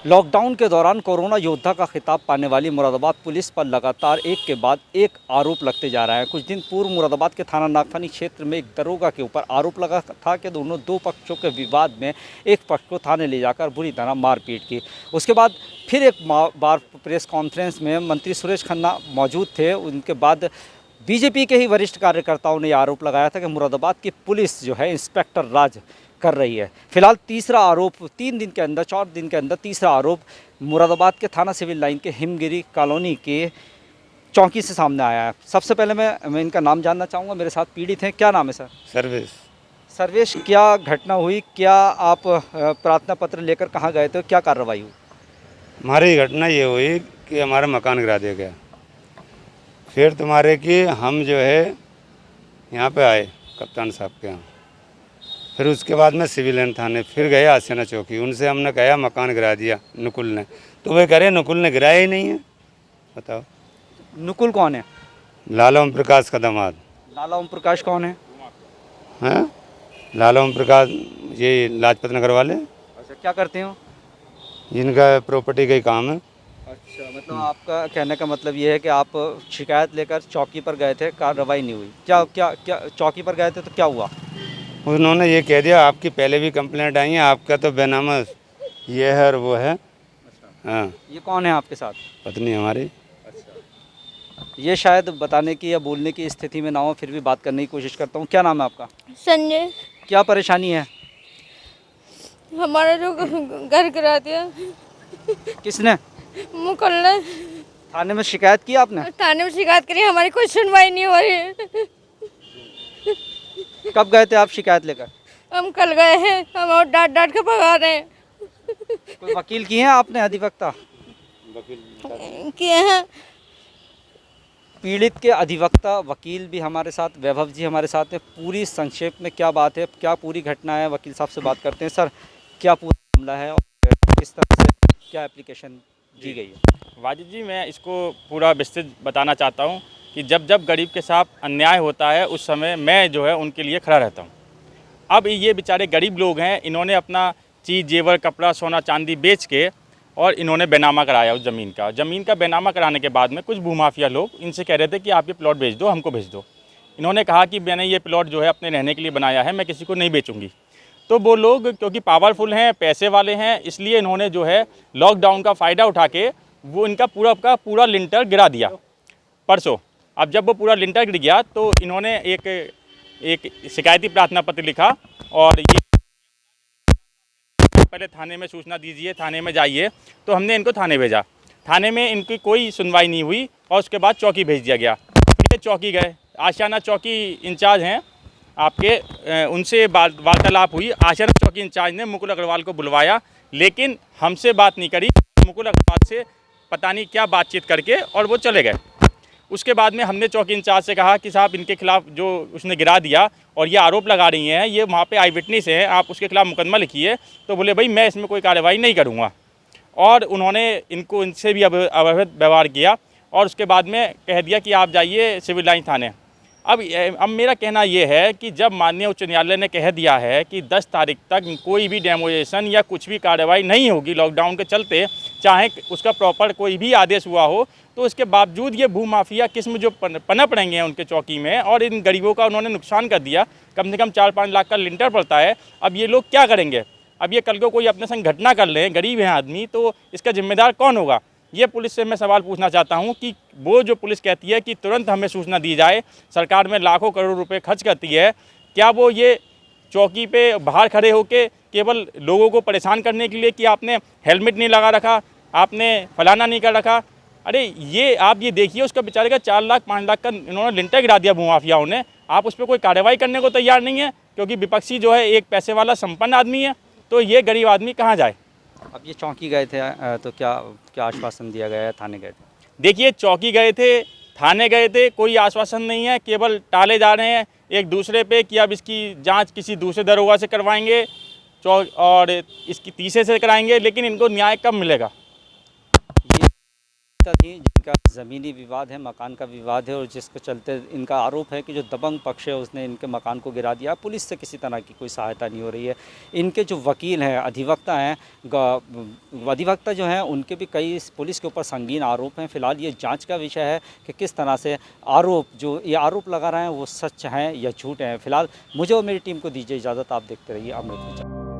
Lockdown के दौरान corona योद्धा का खिताब पाने वाली मुरादाबाद पुलिस पर लगातार एक के बाद एक आरोप लगते जा रहा है। कुछ दिन पूर्व मुरादाबाद के थाना नागफनी क्षेत्र में एक दरोगा के ऊपर आरोप लगा था कि दोनों दो पक्षों के विवाद में एक पक्ष को थाने ले जाकर बुरी तरह मारपीट की। उसके बाद फिर एक बार प्रेस कॉन्फ्रेंस में मंत्री सुरेश खन्ना मौजूद थे। उनके बाद बीजेपी के ही वरिष्ठ कार्यकर्ताओं ने आरोप लगाया था कि मुरादाबाद की पुलिस जो है इंस्पेक्टर राज कर रही है। फिलहाल तीसरा आरोप 4 दिन के अंदर तीसरा आरोप मुरादाबाद के थाना सिविल लाइन के हिमगिरी कॉलोनी के चौकी से सामने आया है। सबसे पहले मैं इनका नाम जानना चाहूँगा। मेरे साथ पीड़ित हैं। क्या नाम है सर? सर्वेश, क्या घटना हुई? क्या आप प्रार्थना पत्र लेकर कहाँ गए थे? क्या कार्रवाई हुई? हमारी घटना ये हुई कि हमारा मकान गिरा दिया गया। फिर तुम्हारे कि हम जो है यहाँ पे आए कप्तान साहब के यहाँ। फिर उसके बाद में सिविल लाइन थाने फिर गए आसियाना चौकी। उनसे हमने कहा मकान गिरा दिया नुकुल ने, तो वे कह रहे नुकुल ने गिराया ही नहीं है। बताओ नुकुल कौन है? लाला ओम प्रकाश का दामाद। लाला ओम प्रकाश कौन है? हैं? लाला ओम प्रकाश ये लाजपत नगर वाले। अच्छा, क्या करते हो? जिनका प्रॉपर्टी का ही काम है। अच्छा, मतलब आपका कहने का मतलब ये है कि आप शिकायत लेकर चौकी पर गए थे, कार्रवाई नहीं हुई। क्या क्या क्या चौकी पर गए थे तो क्या हुआ? उन्होंने ये कह दिया आपकी पहले भी कंप्लेंट आई है, आपका तो बेनामा ये है और वो है। हाँ। ये कौन है आपके साथ? पत्नी हमारी। ये शायद बताने की या बोलने की स्थिति में ना हो, फिर भी बात करने की कोशिश करता हूँ। क्या नाम है आपका? संजय। क्या परेशानी है? हमारा जो घर गिरा दिया। किसने? मुकुल ने। थाने में शिकायत की आपने? थाने में शिकायत करी, हमारी कोई सुनवाई नहीं हो रही। कब गए थे आप शिकायत लेकर? हम कल गए हैं, हम और डांट डांट के भगा रहे हैं। कोई वकील किए हैं आपने? अधिवक्ता किए हैं। पीड़ित के अधिवक्ता वकील भी हमारे साथ, वैभव जी हमारे साथ हैं। पूरी संक्षेप में क्या बात है, क्या पूरी घटना है, वकील साहब से बात करते हैं। सर, क्या पूरा मामला है और किस तरह से क्या एप्लीकेशन दी गई है? वाजिद जी, मैं इसको पूरा विस्तृत बताना चाहता हूँ कि जब जब गरीब के साथ अन्याय होता है उस समय मैं जो है उनके लिए खड़ा रहता हूँ। अब ये बेचारे गरीब लोग हैं, इन्होंने अपना चीज़ जेवर कपड़ा सोना चांदी बेच के और इन्होंने बेनामा कराया उस ज़मीन का बेनामा कराने के बाद में कुछ भूमाफिया लोग इनसे कह रहे थे कि आप ये प्लॉट बेच दो, हमको भेज दो। इन्होंने कहा कि मैंने ये प्लॉट जो है अपने रहने के लिए बनाया है, मैं किसी को नहीं बेचूंगी। तो वो लोग क्योंकि पावरफुल हैं, पैसे वाले हैं, इसलिए इन्होंने जो है लॉकडाउन का फ़ायदा उठा के वो इनका पूरा का पूरा लिंटर गिरा दिया परसों। अब जब वो पूरा लिंटर गिर गया तो इन्होंने एक शिकायती प्रार्थना पत्र लिखा और ये पहले थाने में सूचना दीजिए, थाने में जाइए। तो हमने इनको थाने भेजा। थाने में इनकी कोई सुनवाई नहीं हुई और उसके बाद चौकी भेज दिया गया। फिर चौकी गए, आशियाना चौकी इंचार्ज हैं आपके, उनसे वार्तालाप हुई। आशियाना चौकी इंचार्ज ने मुकुल अग्रवाल को बुलवाया, लेकिन हमसे बात नहीं करी। मुकुल अग्रवाल से पता नहीं क्या बातचीत करके और वो चले गए। उसके बाद में हमने चौकी इंचार्ज से कहा कि साहब इनके खिलाफ जो उसने गिरा दिया और ये आरोप लगा रही हैं, ये वहाँ पे आई विटनेस हैं, आप उसके खिलाफ मुकदमा लिखिए। तो बोले भाई मैं इसमें कोई कार्रवाई नहीं करूँगा। और उन्होंने इनसे भी अवैध व्यवहार किया और उसके बाद में कह दिया कि आप जाइए सिविल लाइन थाने। अब मेरा कहना ये है कि जब माननीय उच्च न्यायालय ने कह दिया है कि 10 तारीख तक कोई भी डेमोलेशन या कुछ भी कार्रवाई नहीं होगी लॉकडाउन के चलते, चाहे उसका प्रॉपर कोई भी आदेश हुआ हो, तो इसके बावजूद ये भूमाफिया किस्म जो पनप रहेंगे हैं उनके चौकी में और इन गरीबों का उन्होंने नुकसान कर दिया। कम से कम 4-5 लाख का लिंटर पड़ता है। अब ये लोग क्या करेंगे? अब ये कल को कोई अपने संग घटना कर लें, गरीब हैं आदमी, तो इसका जिम्मेदार कौन होगा? ये पुलिस से मैं सवाल पूछना चाहता हूं कि वो जो पुलिस कहती है कि तुरंत हमें सूचना दी जाए, सरकार में लाखों करोड़ रुपए खर्च करती है, क्या वो ये चौकी पे बाहर खड़े होकर केवल लोगों को परेशान करने के लिए कि आपने हेलमेट नहीं लगा रखा, आपने फलाना नहीं कर रखा? अरे ये आप ये देखिए, उसका बेचारे का 4 लाख 5 लाख का इन्होंने लिंटर गिरा दिया भूमाफियाओं ने। आप उस पर कोई कार्रवाई करने को तैयार नहीं है, क्योंकि विपक्षी जो है एक पैसे वाला संपन्न आदमी है। तो ये गरीब आदमी कहाँ जाए? अब ये चौकी गए थे तो क्या क्या आश्वासन दिया गया है? थाने गए थे? देखिए, चौकी गए थे, थाने गए थे, कोई आश्वासन नहीं है, केवल टाले जा रहे हैं एक दूसरे पे कि अब इसकी जांच किसी दूसरे दरोगा से करवाएंगे और इसकी तीसरे से कराएंगे, लेकिन इनको न्याय कब मिलेगा? पीड़िता थी जिनका ज़मीनी विवाद है, मकान का विवाद है और जिसके चलते इनका आरोप है कि जो दबंग पक्ष है उसने इनके मकान को गिरा दिया। पुलिस से किसी तरह की कोई सहायता नहीं हो रही है। इनके जो वकील हैं, अधिवक्ता हैं, अधिवक्ता जो हैं उनके भी कई पुलिस के ऊपर संगीन आरोप हैं। फिलहाल ये जांच का विषय है कि किस तरह से ये आरोप लगा रहे हैं वो सच हैं या झूठ हैं। फिलहाल मुझे और मेरी टीम को दीजिए इजाज़त। आप देखते रहिए अमृत विचार।